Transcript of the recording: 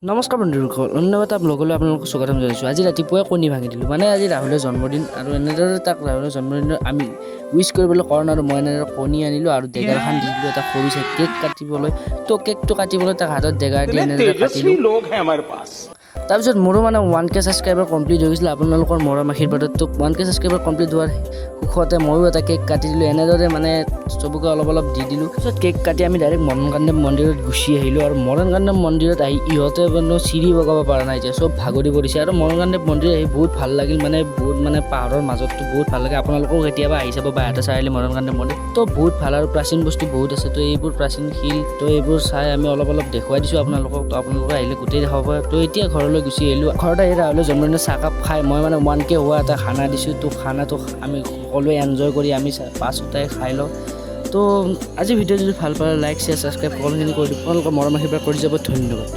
নমস্কাৰ বন্ধুসকল, ধন্যবাদ আপোনালোকলৈ আপোনালোকক স্বাগতম জনাইছোঁ। আজি ৰাতিপুৱাই কণী ভাঙি দিলোঁ, মানে আজি ৰাহুলৰ জন্মদিন আৰু এনেদৰে তাক ৰাহুলৰ জন্মদিনত আমি উইচ কৰিবলৈ কাৰণ আৰু মই এনেদৰে কণী আনিলোঁ আৰু ডেগাৰ এখন দি দিলোঁ এটা সৰু চাই কেক কাটিবলৈ। তো কেকটো কাটিবলৈ তাক হাতত ডেগাৰ দি এনেদৰে কাটিলোঁ। তাৰপিছত মোৰো মানে 1K ছাবস্ক্ৰাইবাৰ কমপ্লিট হৈ গৈছিলে আপোনালোকৰ মৰম আশীৰ্বাদত। তো 1K ছাবস্ক্ৰাইবাৰ কমপ্লিট হোৱাৰ সুখতে ময়ো এটা কেক কাটি দিলোঁ, এনেদৰে মানে চবকে অলপ অলপ দি দিলোঁ। তাৰপিছত কেক কাটি আমি ডাইৰেক্ট মৰণকাণ্ডেম মন্দিৰত গুচি আহিলোঁ আৰু মৰণকাণ্ডেম মন্দিৰত আহি ইহঁতে চিৰি বগাব পৰা নাই, এতিয়া চব ভাগৰি পৰিছে। আৰু মৰণকাণ্ডেম মন্দিৰ আহি বহুত ভাল লাগিল, বহুত পাহাৰৰ মাজততো বহুত ভাল লাগে। আপোনালোকেও কেতিয়াবা আহি চাব বা এটা চাৰিআলি মৰণকাণ্ডেম মন্দিৰ তো বহুত ভাল আৰু প্ৰাচীন বস্তু বহুত আছে। তো এইবোৰ প্ৰাচীন শিল, তো এইবোৰ চাই আমি অলপ অলপ দেখুৱাই দিছোঁ আপোনালোকক। তো আপোনালোকে আহিলে গোটেই দেখাব পাৰে। তো এতিয়া ঘৰলৈ গুচি আহিলোঁ। ঘৰত আহি ৰাহুলৰ জন্মদিনত চাহকাপ খাই মই 1K হোৱা এটা খানা দিছোঁ। তো খানাটো আমি সকলোৱে এনজয় কৰি আমি পাঁচোটাই খাই লওঁ। তো আজি ভিডিঅ' যদি ভাল পালে লাইক শ্বেয়াৰ ছাবস্ক্ৰাইব সকলোখিনি কৰি দিব। আপোনালোকৰ মৰম আশীৰ্বাদ কৰি যাব। ধন্যবাদ।